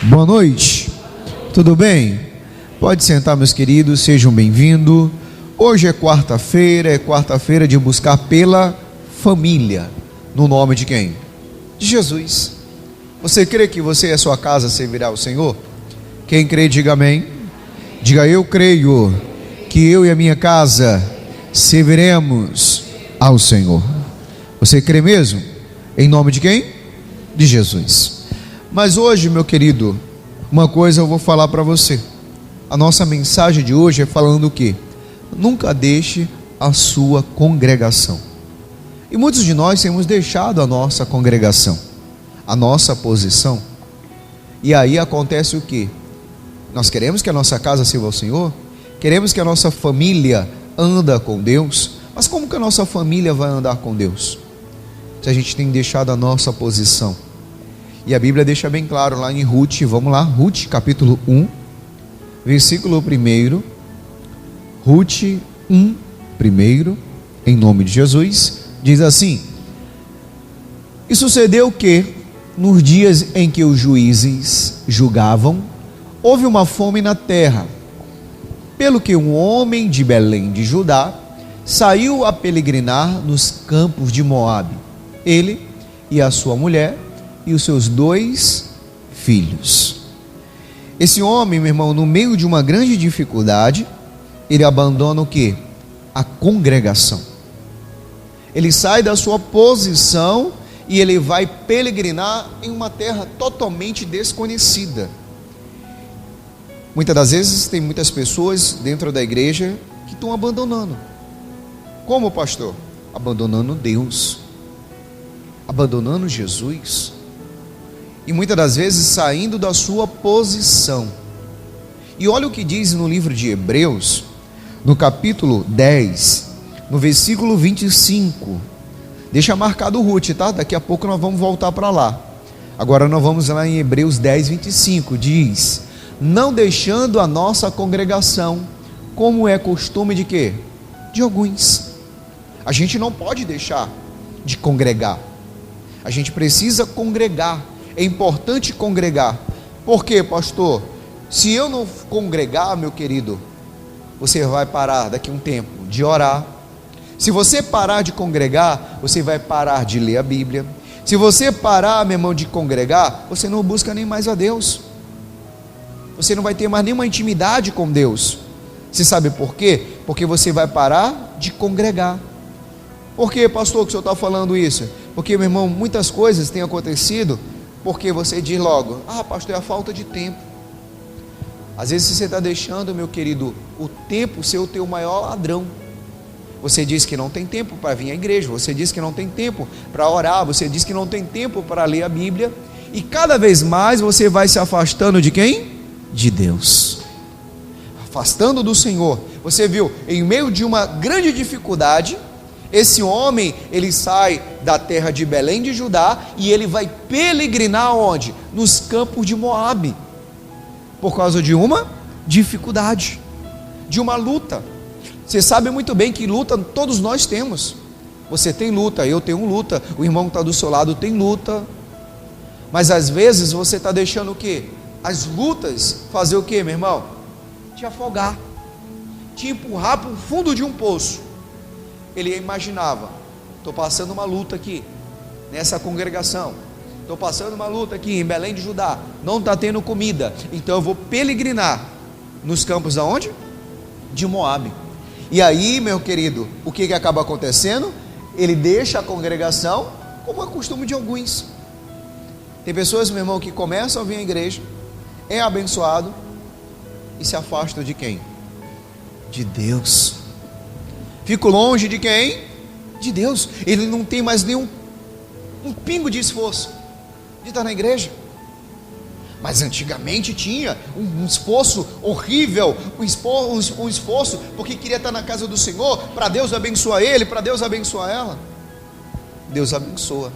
Boa noite, tudo bem? Pode sentar, meus queridos, sejam bem-vindos. Hoje é quarta-feira de buscar pela família. No nome de quem? De Jesus. Você crê que você e a sua casa servirá ao Senhor? Quem crê, diga amém. Diga: eu creio que eu e a minha casa serviremos ao Senhor. Você crê mesmo? Em nome de quem? De Jesus. Mas hoje, meu querido, uma coisa eu vou falar para você. A nossa mensagem de hoje é falando o quê? Nunca deixe a sua congregação. E muitos de nós temos deixado a nossa congregação, a nossa posição. E aí acontece o quê? Nós queremos que a nossa casa sirva ao Senhor, queremos que a nossa família anda com Deus, mas como que a nossa família vai andar com Deus? Se a gente tem deixado a nossa posição. E a Bíblia deixa bem claro lá em Ruth, vamos lá, Ruth capítulo 1, versículo 1, Ruth 1, em nome de Jesus, diz assim: e sucedeu que, nos dias em que os juízes julgavam, houve uma fome na terra, pelo que um homem de Belém de Judá saiu a peregrinar nos campos de Moabe, ele e a sua mulher e os seus 2 filhos. Esse homem, meu irmão, no meio de uma grande dificuldade, ele abandona o quê? A congregação. Ele sai da sua posição e ele vai peregrinar em uma terra totalmente desconhecida. Muitas das vezes tem muitas pessoas dentro da igreja que estão abandonando. Como, pastor? Abandonando Deus, abandonando Jesus, e muitas das vezes saindo da sua posição. E olha o que diz no livro de Hebreus, no capítulo 10, no versículo 25. Deixa marcado Ruth, tá? Daqui a pouco nós vamos voltar para lá. Agora nós vamos lá em Hebreus 10, 25. Diz: não deixando a nossa congregação, como é costume de quê? De alguns. A gente não pode deixar de congregar. A gente precisa congregar. É importante congregar. Por quê, pastor? Se eu não congregar, meu querido, você vai parar daqui a um tempo de orar. Se você parar de congregar, você vai parar de ler a Bíblia. Se você parar, meu irmão, de congregar, você não busca nem mais a Deus. Você não vai ter mais nenhuma intimidade com Deus. Você sabe por quê? Porque você vai parar de congregar. Por que, pastor, que o senhor está falando isso? Porque, meu irmão, muitas coisas têm acontecido porque você diz logo: ah, pastor, é a falta de tempo. Às vezes você está deixando, meu querido, o tempo ser o teu maior ladrão. Você diz que não tem tempo para vir à igreja, você diz que não tem tempo para orar, você diz que não tem tempo para ler a Bíblia, e cada vez mais você vai se afastando de quem? De Deus, afastando do Senhor. Você viu, em meio de uma grande dificuldade, esse homem, ele sai da terra de Belém de Judá e ele vai peregrinar onde? Nos campos de Moabe, por causa de uma dificuldade, de uma luta. Você sabe muito bem que luta todos nós temos. Você tem luta, eu tenho luta, o irmão que está do seu lado tem luta. Mas às vezes você está deixando o quê? As lutas fazer o quê, meu irmão? Te afogar, te empurrar para o fundo de um poço. Ele imaginava: estou passando uma luta aqui, nessa congregação, estou passando uma luta aqui em Belém de Judá, não está tendo comida, então eu vou peregrinar nos campos aonde? De Moabe. E aí, meu querido, o que acaba acontecendo? Ele deixa a congregação, como é costume de alguns. Tem pessoas, meu irmão, que começam a vir à igreja, é abençoado e se afastam de quem? De Deus. Fico longe de quem? De Deus. Ele não tem mais nenhum pingo de esforço de estar na igreja. Mas antigamente tinha um esforço horrível, um esforço porque queria estar na casa do Senhor, para Deus abençoar ele, para Deus abençoar ela. Deus abençoa.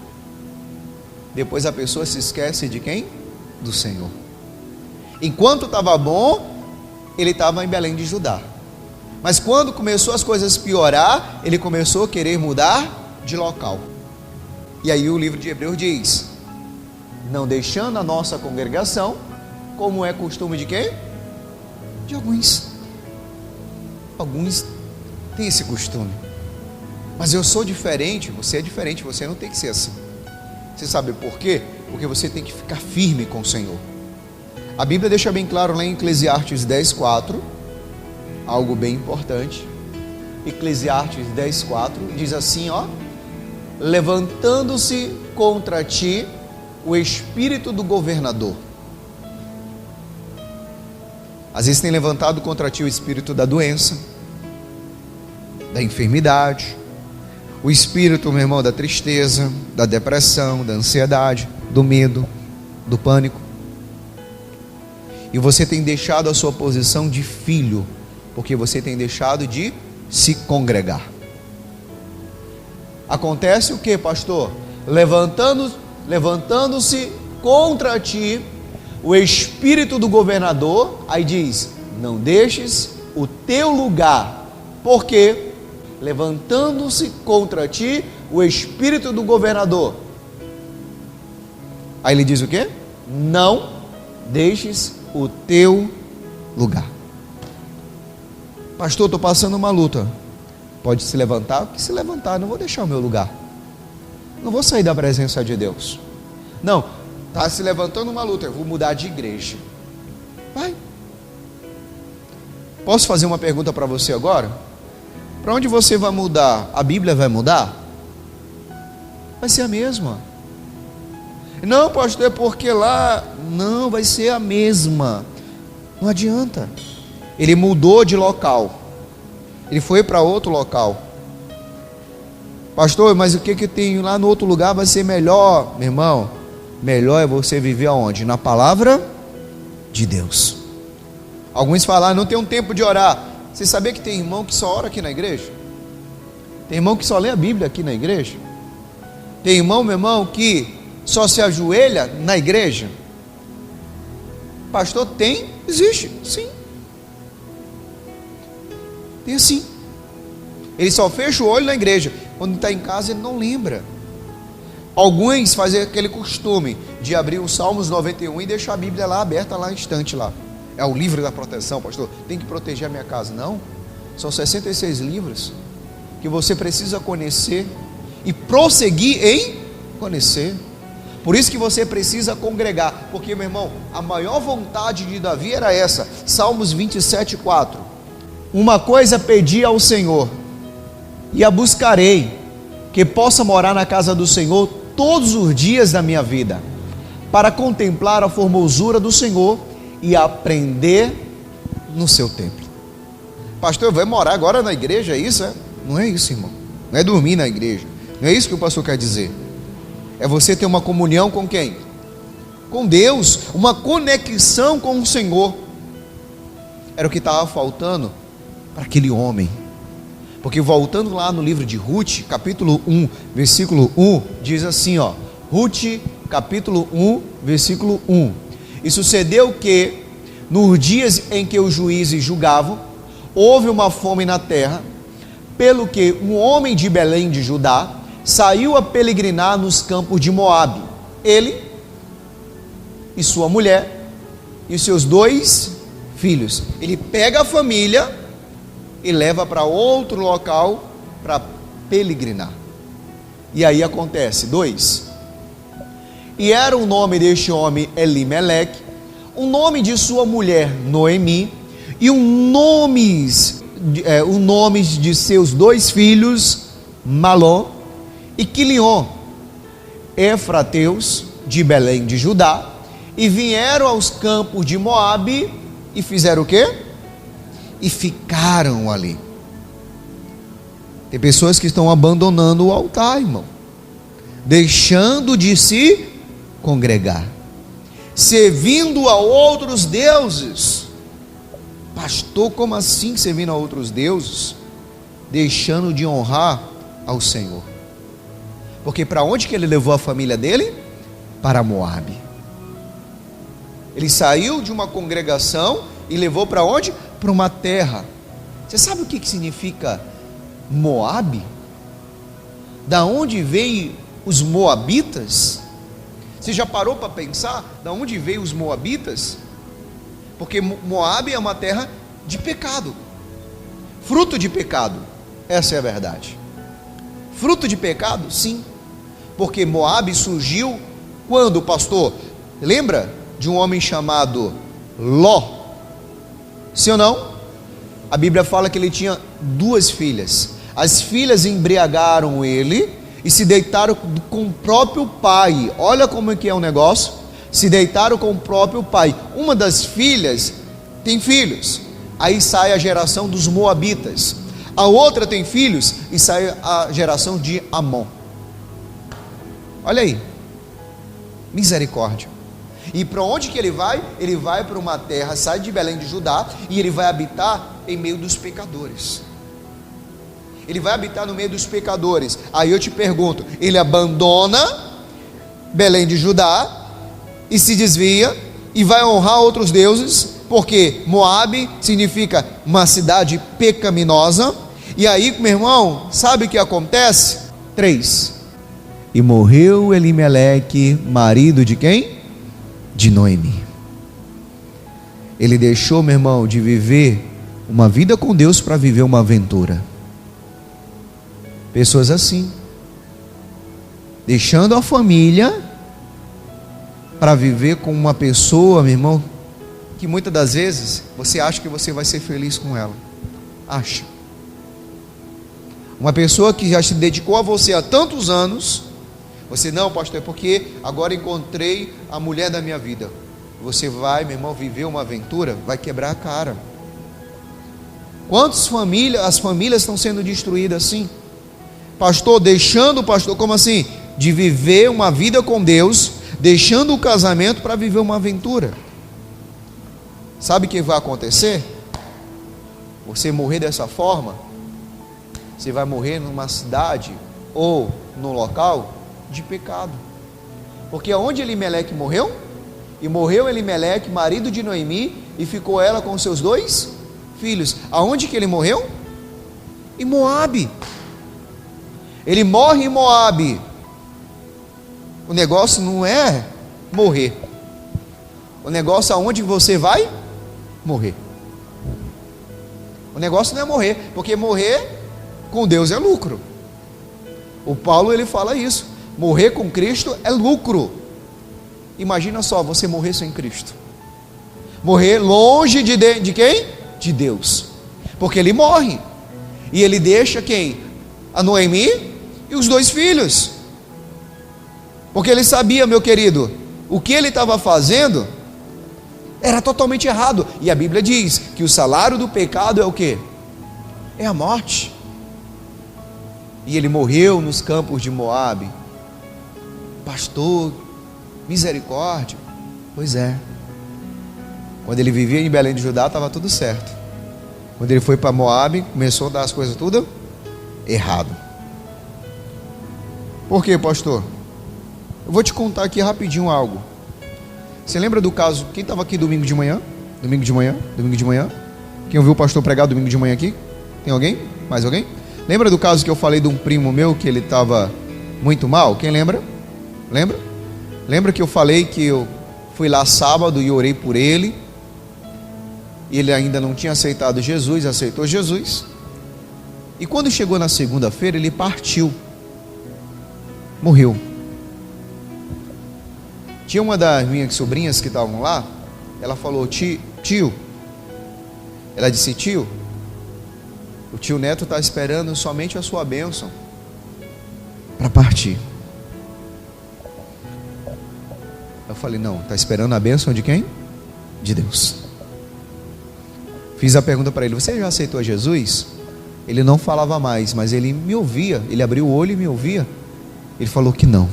Depois a pessoa se esquece de quem? Do Senhor. Enquanto estava bom, ele estava em Belém de Judá. Mas quando começou as coisas piorar, ele começou a querer mudar de local. E aí o livro de Hebreus diz: não deixando a nossa congregação, como é costume de quem? De alguns. Alguns têm esse costume. Mas eu sou diferente, você é diferente, você não tem que ser assim. Você sabe por quê? Porque você tem que ficar firme com o Senhor. A Bíblia deixa bem claro lá em Eclesiastes 10:4, algo bem importante. Eclesiastes 10:4 diz assim, ó: levantando-se contra ti o espírito do governador. Às vezes tem levantado contra ti o espírito da doença, da enfermidade, o espírito, meu irmão, da tristeza, da depressão, da ansiedade, do medo, do pânico. E você tem deixado a sua posição de filho, porque você tem deixado de se congregar. Acontece o que, pastor? Levantando-se contra ti o espírito do governador, aí diz: não deixes o teu lugar. Por quê? Levantando-se contra ti o espírito do governador. Aí ele diz o quê? Não deixes o teu lugar. Pastor, estou passando uma luta. Pode se levantar? Que se levantar, não vou deixar o meu lugar. Não vou sair da presença de Deus. Não, está se levantando uma luta, eu vou mudar de igreja. Vai. Posso fazer uma pergunta para você agora? Para onde você vai mudar? A Bíblia vai mudar? Vai ser a mesma. Não, pastor, é porque lá... Não, vai ser a mesma. Não adianta. Ele mudou de local. Ele foi para outro local. Pastor, mas o que tem lá no outro lugar vai ser melhor? Meu irmão, melhor é você viver aonde? Na palavra de Deus. Alguns falaram, não tem um tempo de orar. Você sabia que tem irmão que só ora aqui na igreja? Tem irmão que só lê a Bíblia aqui na igreja? Tem irmão, meu irmão, que só se ajoelha na igreja? Pastor, tem? Existe, sim. Tem sim. Ele só fecha o olho na igreja. Quando está em casa ele não lembra. Alguns fazem aquele costume de abrir o Salmos 91 e deixar a Bíblia lá aberta, lá na estante lá. É o livro da proteção, pastor. Tem que proteger a minha casa. Não. São 66 livros que você precisa conhecer e prosseguir em conhecer. Por isso que você precisa congregar. Porque, meu irmão, a maior vontade de Davi era essa. Salmos 27:4. Uma coisa pedi ao Senhor, e a buscarei, que possa morar na casa do Senhor todos os dias da minha vida, para contemplar a formosura do Senhor e aprender no seu templo. Pastor, vai morar agora na igreja, é isso? Não é isso, irmão. Não é dormir na igreja. Não é isso que o pastor quer dizer. É você ter uma comunhão com quem? Com Deus, uma conexão com o Senhor. Era o que estava faltando para aquele homem. Porque voltando lá no livro de Ruth, capítulo 1, versículo 1, diz assim, ó, Ruth, capítulo 1, versículo 1. E sucedeu que, nos dias em que os juízes julgavam, houve uma fome na terra, pelo que um homem de Belém de Judá saiu a peregrinar nos campos de Moabe. Ele e sua mulher e seus 2 filhos. Ele pega a família e leva para outro local para peregrinar. E aí acontece, 2. E era o nome deste homem Elimeleque, o nome de sua mulher Noemi, e os nomes de seus 2 filhos, Malom e Quilion, efrateus de Belém de Judá, e vieram aos campos de Moabe e fizeram o quê? E ficaram ali. Tem pessoas que estão abandonando o altar, irmão, deixando de se congregar, servindo a outros deuses. Pastor, como assim servindo a outros deuses? Deixando de honrar ao Senhor. Porque para onde que ele levou a família dele? Para Moabe. Ele saiu de uma congregação e levou para onde? Para uma terra. Você sabe o que significa Moabe? Da onde veio os moabitas? Você já parou para pensar da onde veio os moabitas? Porque Moabe é uma terra de pecado, fruto de pecado, essa é a verdade. Fruto de pecado, sim, porque Moabe surgiu quando, pastor? Lembra de um homem chamado Ló? Sim ou não? A Bíblia fala que ele tinha 2 filhas. As filhas embriagaram ele e se deitaram com o próprio pai. Olha como é que é o negócio. Se deitaram com o próprio pai. Uma das filhas tem filhos, aí sai a geração dos moabitas. A outra tem filhos e sai a geração de Amon. Olha aí, misericórdia. E para onde que ele vai? Ele vai para uma terra, sai de Belém de Judá, e ele vai habitar em meio dos pecadores. Ele vai habitar no meio dos pecadores. Aí eu te pergunto, ele abandona Belém de Judá e se desvia e vai honrar outros deuses, porque Moabe significa uma cidade pecaminosa. E aí, meu irmão, sabe o que acontece? 3. E morreu Elimeleque, marido de quem? De Noemi. Ele deixou, meu irmão, de viver uma vida com Deus para viver uma aventura. Pessoas assim, deixando a família para viver com uma pessoa, meu irmão, que muitas das vezes você acha que você vai ser feliz com ela. Acha. Uma pessoa que já se dedicou a você há tantos anos, você não, pastor, é porque agora encontrei a mulher da minha vida. Você vai, meu irmão, viver uma aventura, vai quebrar a cara. Quantas famílias, as famílias estão sendo destruídas assim? Pastor, deixando, pastor, como assim? De viver uma vida com Deus, deixando o casamento para viver uma aventura. Sabe o que vai acontecer? Você morrer dessa forma, você vai morrer numa cidade ou num local de pecado. Porque aonde Elimeleque morreu? E morreu Elimeleque, marido de Noemi, e ficou ela com seus 2 filhos. Aonde que ele morreu? Em Moabe. Ele morre em Moabe. O negócio não é morrer. O negócio aonde você vai morrer. O negócio não é morrer, porque morrer com Deus é lucro. O Paulo ele fala isso. Morrer com Cristo é lucro. Imagina só, você morrer sem Cristo. Morrer longe de quem? De Deus. Porque ele morre. E ele deixa quem? A Noemi e os 2 filhos. Porque ele sabia, meu querido, o que ele estava fazendo era totalmente errado. E a Bíblia diz que o salário do pecado é o quê? É a morte. E ele morreu nos campos de Moabe. Pastor, misericórdia. Pois é. Quando ele vivia em Belém de Judá, estava tudo certo. Quando ele foi para Moabe, começou a dar as coisas tudo errado. Por quê, pastor? Eu vou te contar aqui rapidinho algo. Você lembra do caso? Quem estava aqui domingo de manhã? Domingo de manhã? Quem ouviu o pastor pregar domingo de manhã aqui? Tem alguém? Mais alguém? Lembra do caso que eu falei de um primo meu que ele estava muito mal? Quem lembra? Lembra? Lembra que eu falei que eu fui lá sábado e orei por ele? Ele ainda não tinha aceitado Jesus, aceitou Jesus. E quando chegou na segunda-feira, ele partiu. Morreu. Tinha uma das minhas sobrinhas que estavam lá. Ela falou, tio. Ela disse, tio, o tio Neto está esperando somente a sua bênção para partir. Eu falei, não, está esperando a bênção de quem? De Deus. Fiz a pergunta para ele, você já aceitou Jesus? Ele não falava mais, mas ele me ouvia. Ele abriu o olho e me ouvia. Ele falou que não.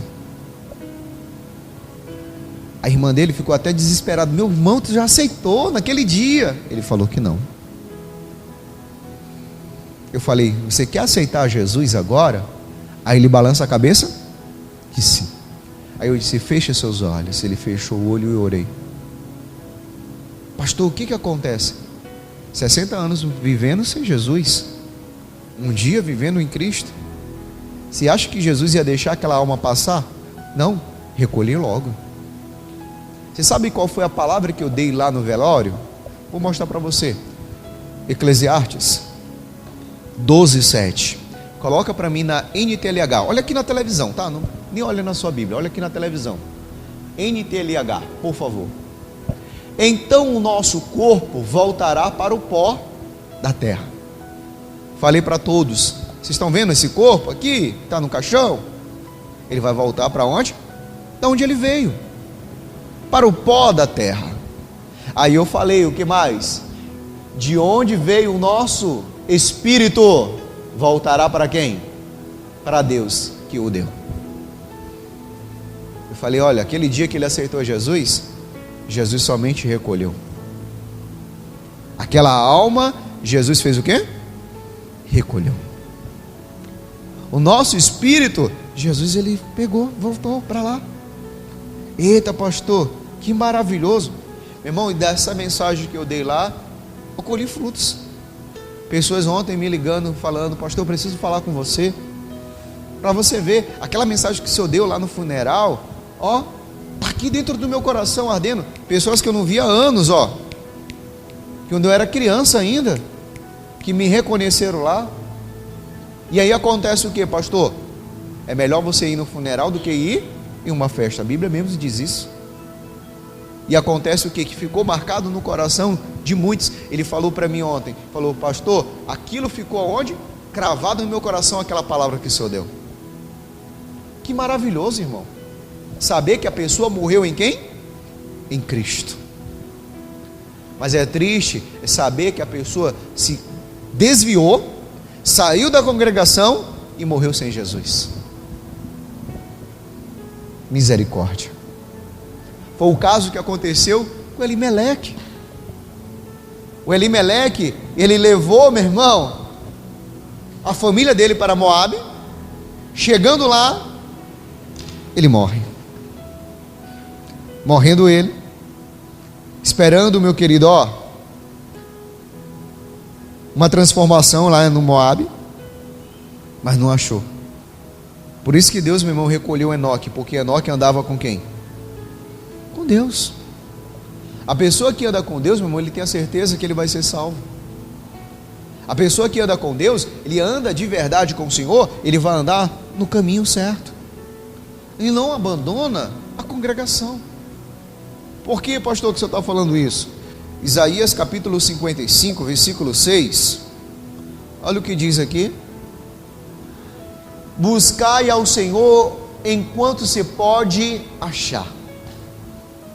A irmã dele ficou até desesperada. Meu irmão, tu já aceitou naquele dia? Ele falou que não. Eu falei, você quer aceitar Jesus agora? Aí ele balança a cabeça, que sim. Aí eu disse, fecha seus olhos. Ele fechou o olho e eu orei. Pastor, o que acontece? 60 anos vivendo sem Jesus, um dia vivendo em Cristo. Você acha que Jesus ia deixar aquela alma passar? Não, recolhi logo. Você sabe qual foi a palavra que eu dei lá no velório? Vou mostrar para você. Eclesiastes 12:7. Coloca para mim na NTLH. Olha aqui na televisão, tá? Não, nem olha na sua Bíblia, olha aqui na televisão. NTLH, por favor. Então o nosso corpo voltará para o pó da terra. Falei para todos. Vocês estão vendo esse corpo aqui? Está no caixão? Ele vai voltar para onde? De onde ele veio. Para o pó da terra. Aí eu falei, o que mais? De onde veio o nosso espírito? Voltará para quem? Para Deus que o deu. Eu falei, olha, aquele dia que ele aceitou Jesus, Jesus somente recolheu. Aquela alma, Jesus fez o quê? Recolheu. O nosso espírito, Jesus ele pegou, voltou para lá. Eita, pastor, que maravilhoso. Meu irmão, e dessa mensagem que eu dei lá, eu colhi frutos. Pessoas ontem me ligando, falando, pastor, eu preciso falar com você. Para você ver, aquela mensagem que o senhor deu lá no funeral, ó, tá aqui dentro do meu coração ardendo. Pessoas que eu não via há anos, ó, quando eu era criança ainda, que me reconheceram lá. E aí acontece o que, pastor? É melhor você ir no funeral do que ir em uma festa. A Bíblia mesmo diz isso. E acontece o que? Que ficou marcado no coração de muitos. Ele falou para mim ontem, falou, pastor, aquilo ficou onde? Cravado no meu coração, aquela palavra que o senhor deu. Que maravilhoso, irmão. Saber que a pessoa morreu em quem? Em Cristo. Mas é triste saber que a pessoa se desviou, saiu da congregação e morreu sem Jesus. Misericórdia. Foi o caso que aconteceu com Elimeleque. O Elimeleque, ele levou, meu irmão, a família dele para Moabe. Chegando lá, ele morre. Morrendo ele, esperando, meu querido, ó, uma transformação lá no Moabe, mas não achou. Por isso que Deus, meu irmão, recolheu Enoque, porque Enoque andava com quem? Com Deus. A pessoa que anda com Deus, meu irmão, ele tem a certeza que ele vai ser salvo. A pessoa que anda com Deus, ele anda de verdade com o Senhor, ele vai andar no caminho certo. Ele não abandona a congregação. Por que, pastor, que você está falando isso? Isaías capítulo 55, versículo 6. Olha o que diz aqui. Buscai ao Senhor enquanto se pode achar.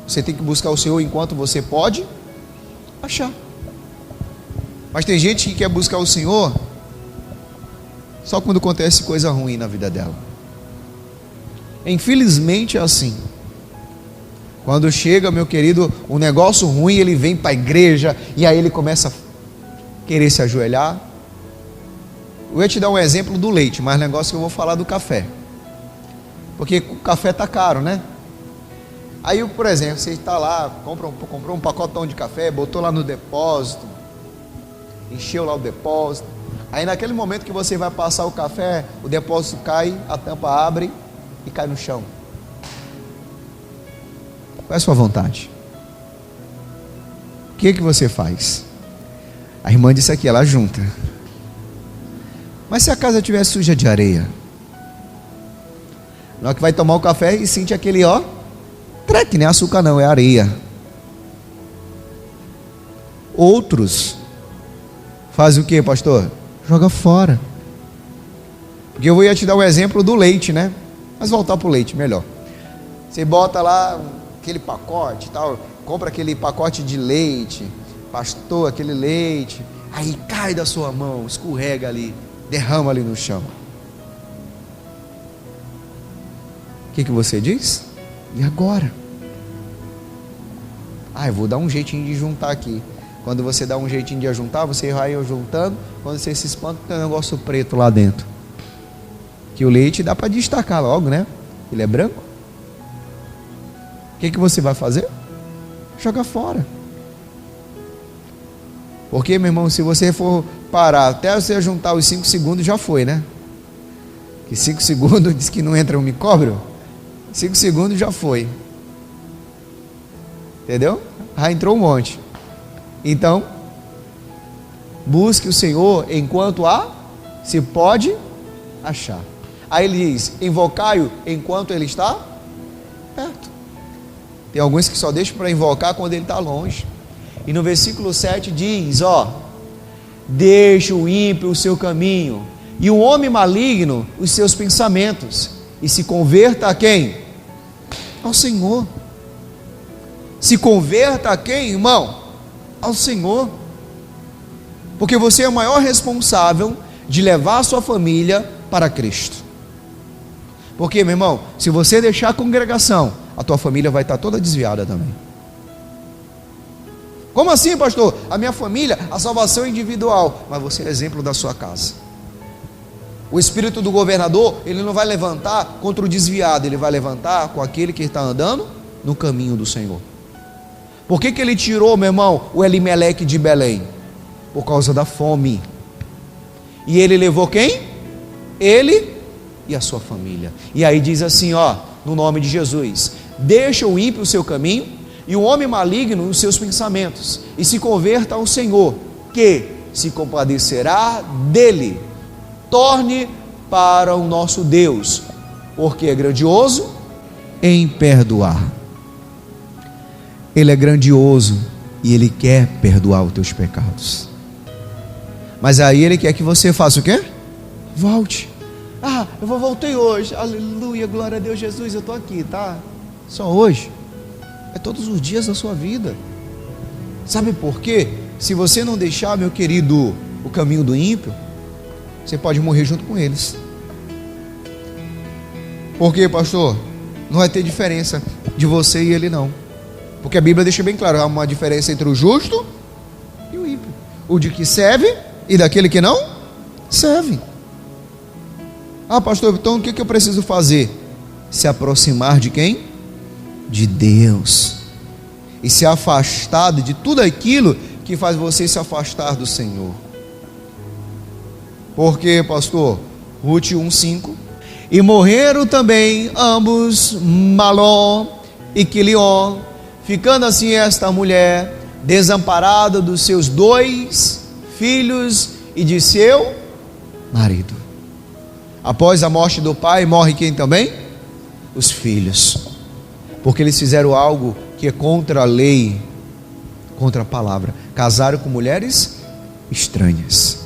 Você tem que buscar o Senhor enquanto você pode achar. Mas tem gente que quer buscar o Senhor só quando acontece coisa ruim na vida dela. Infelizmente é assim. Quando chega, meu querido, um negócio ruim, ele vem para a igreja e aí ele começa a querer se ajoelhar. Eu ia te dar um exemplo do leite, mas negócio que eu vou falar do café. Porque o café está caro, né? Aí, por exemplo, você está lá, comprou um pacotão de café, botou lá no depósito, encheu lá o depósito. Aí naquele momento que você vai passar o café, o depósito cai, a tampa abre e cai no chão. Qual é a sua vontade? O que você faz? A irmã disse aqui, ela junta. Mas se a casa estiver suja de areia, na hora que vai tomar o café e sente aquele, ó, treque, nem açúcar não, é areia. Outros fazem o que, pastor? Joga fora. Porque eu ia te dar um exemplo do leite, né? Mas voltar para o leite, melhor. Você bota lá aquele pacote e tal, compra aquele pacote de leite, pastor, aquele leite, aí cai da sua mão, escorrega ali, derrama ali no chão. O que você diz? E agora? Eu vou dar um jeitinho de juntar aqui. Quando você dá um jeitinho de juntar, você vai juntando. Quando você se espanta, tem um negócio preto lá dentro. Que o leite dá para destacar logo, né? Ele é branco. O que você vai fazer? Joga fora. Porque, meu irmão, se você for parar até você juntar os 5 segundos, já foi, né? Que 5 segundos diz que não entra um micróbio. 5 segundos já foi. Entendeu? Já entrou um monte. Então, busque o Senhor enquanto se pode achar. Aí ele diz: invocai-o enquanto ele está perto. Tem alguns que só deixam para invocar quando ele está longe. E no versículo 7 diz: deixa o ímpio o seu caminho, e o homem maligno os seus pensamentos, e se converta a quem? Ao Senhor. Se converta a quem, irmão? Ao Senhor. Porque você é o maior responsável de levar a sua família para Cristo. Porque, meu irmão, se você deixar a congregação, a tua família vai estar toda desviada também. Como assim, pastor? A minha família, a salvação é individual, mas você é exemplo da sua casa. O espírito do governador, ele não vai levantar contra o desviado, ele vai levantar com aquele que está andando no caminho do Senhor. Por que ele tirou, meu irmão, o Elimeleque de Belém? Por causa da fome. E ele levou quem? Ele e a sua família. E aí diz assim, no nome de Jesus: deixa o ímpio o seu caminho, e o homem maligno os seus pensamentos, e se converta ao Senhor, que se compadecerá dele. Torne para o nosso Deus, porque é grandioso em perdoar. Ele é grandioso e Ele quer perdoar os teus pecados. Mas aí Ele quer que você faça o quê? Volte. Eu voltei hoje, aleluia, glória a Deus, Jesus, eu estou aqui, tá? Só hoje? É todos os dias da sua vida. Sabe por quê? Se você não deixar, meu querido, o caminho do ímpio, você pode morrer junto com eles. Por quê, pastor? Não vai ter diferença de você e ele, não. Porque a Bíblia deixa bem claro: há uma diferença entre o justo e o ímpio, o de que serve e daquele que não serve. Pastor, então o que eu preciso fazer? Se aproximar de quem? De Deus. E se afastar de tudo aquilo que faz você se afastar do Senhor. Porque, pastor, Ruth 1:5: e morreram também ambos, Malom e Quilion, ficando assim esta mulher desamparada dos seus 2 filhos e de seu marido. Após a morte do pai, morre quem também? Os filhos. Porque eles fizeram algo que é contra a lei, contra a palavra. Casaram com mulheres estranhas.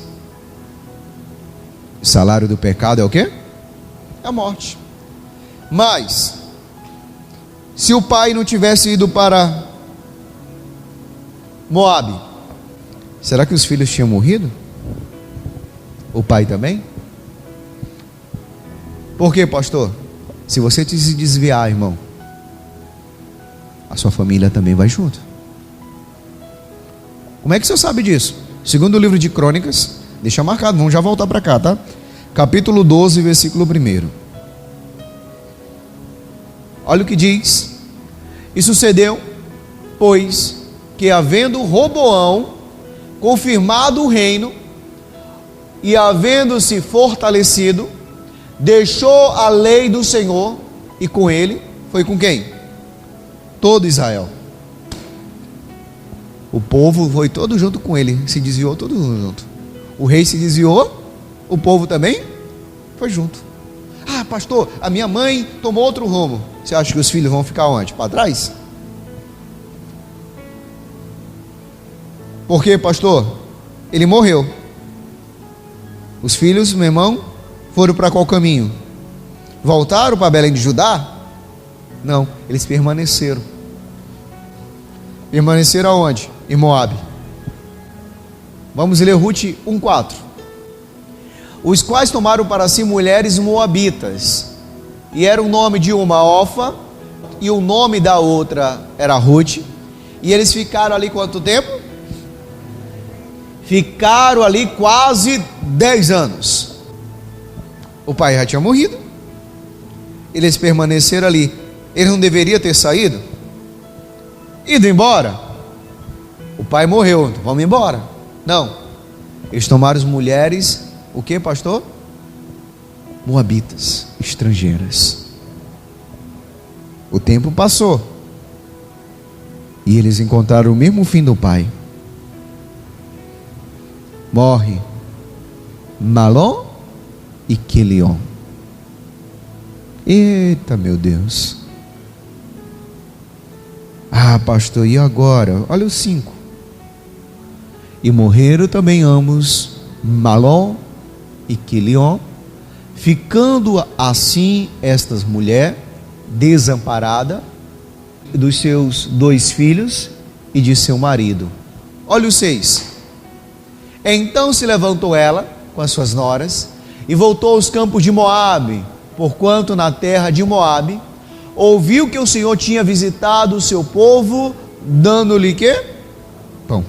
O salário do pecado é o quê? É a morte. Mas se o pai não tivesse ido para Moabe, será que os filhos tinham morrido? O pai também? Por quê, pastor? Se você se desviar, irmão, a sua família também vai junto. Como é que você sabe disso? Segundo o livro de Crônicas, deixa marcado, vamos já voltar para cá, tá? Capítulo 12, versículo 1. Olha o que diz: e sucedeu, pois, que havendo Roboão confirmado o reino, e havendo-se fortalecido, deixou a lei do Senhor, e com ele, foi com quem? Todo Israel. O povo foi todo junto com ele, se desviou todo junto. O rei se desviou, o povo também foi junto. Pastor, a minha mãe tomou outro rumo. Você acha que os filhos vão ficar onde? Para trás? Por quê, pastor? Ele morreu. Os filhos, meu irmão, foram para qual caminho? Voltaram para Belém de Judá? Não, eles permaneceram. Permaneceram aonde? Em Moabe. Vamos ler Ruth 1:4. Os quais tomaram para si mulheres moabitas, e era o nome de uma Orfa, e o nome da outra era Ruth, e eles ficaram ali quanto tempo? Ficaram ali quase 10 anos. O pai já tinha morrido, eles permaneceram ali. Ele não deveria ter saído? Ido embora? O pai morreu, então vamos embora. Não, eles tomaram as mulheres, o que, pastor? Moabitas, estrangeiras. O tempo passou, e eles encontraram o mesmo fim do pai. morre Mahlon e Quilion. Eita, meu Deus. Ah, pastor, e agora? Olha os 5. E morreram também ambos, Mahlon e Quilion, ficando assim estas mulheres desamparada dos seus 2 filhos e de seu marido. Olha o 6. Então se levantou ela com as suas noras e voltou aos campos de Moabe, porquanto na terra de Moabe ouviu que o Senhor tinha visitado o seu povo, dando-lhe quê? Pão.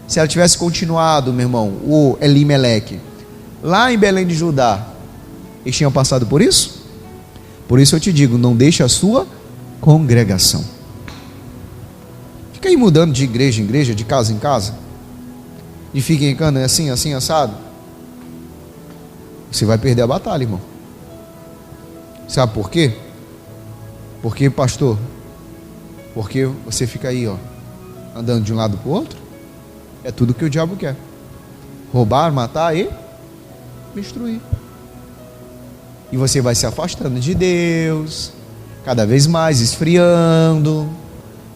Se ela tivesse continuado, meu irmão, o Elimeleque, lá em Belém de Judá, eles tinham passado por isso? Por isso eu te digo, não deixe a sua congregação. Fica aí mudando de igreja em igreja, de casa em casa, e fica em cana assim, assim, assado. Você vai perder a batalha, irmão. Sabe por quê? Porque, pastor, porque você fica aí, ó, andando de um lado para o outro. É tudo que o diabo quer: roubar, matar e destruir. E você vai se afastando de Deus, cada vez mais esfriando,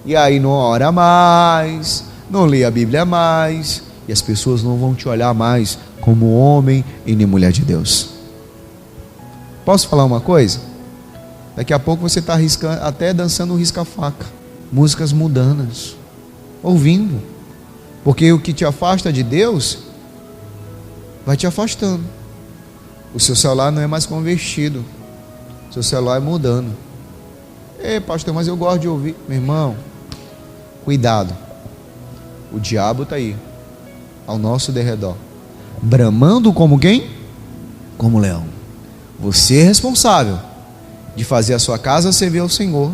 e aí não ora mais, não lê a Bíblia mais, e as pessoas não vão te olhar mais como homem e nem mulher de Deus. Posso falar uma coisa? Daqui a pouco você está arriscando, até dançando um risca-faca, músicas mundanas, ouvindo, porque o que te afasta de Deus vai te afastando. O seu celular não é mais convertido, o seu celular é mudando. Ei, pastor, mas eu gosto de ouvir. Meu irmão, cuidado, o diabo está aí, ao nosso derredor, bramando como quem? Como leão. Você é responsável de fazer a sua casa servir ao Senhor.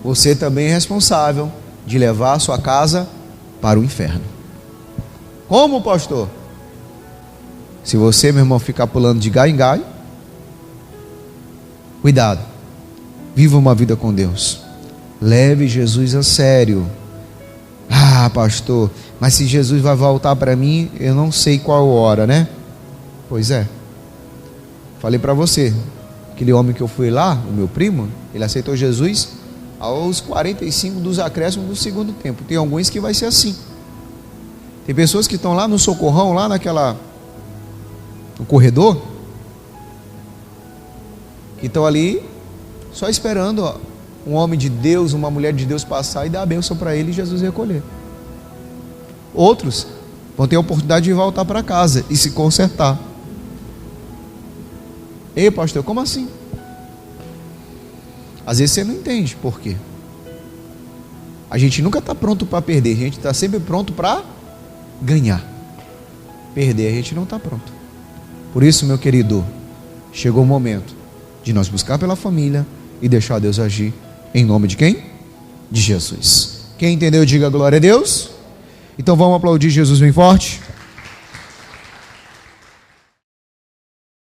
Você também é responsável de levar a sua casa para o inferno. Como, pastor? Se você, meu irmão, ficar pulando de galho em galho, cuidado, viva uma vida com Deus, leve Jesus a sério. Ah, pastor, mas se Jesus vai voltar para mim, eu não sei qual hora, né? Pois é, falei para você, aquele homem que eu fui lá, o meu primo, ele aceitou Jesus aos 45 dos acréscimos do segundo tempo. Tem alguns que vai ser assim. Tem pessoas que estão lá no socorrão, lá no corredor, que estão ali só esperando, ó, um homem de Deus, uma mulher de Deus passar e dar a bênção para ele e Jesus recolher. Outros vão ter a oportunidade de voltar para casa e se consertar. Ei, pastor, como assim? Às vezes você não entende por quê. A gente nunca está pronto para perder, a gente está sempre pronto para ganhar. Perder a gente não está pronto. Por isso, meu querido, chegou o momento de nós buscar pela família e deixar Deus agir em nome de quem? De Jesus. Quem entendeu, diga glória a Deus. Então vamos aplaudir Jesus bem forte.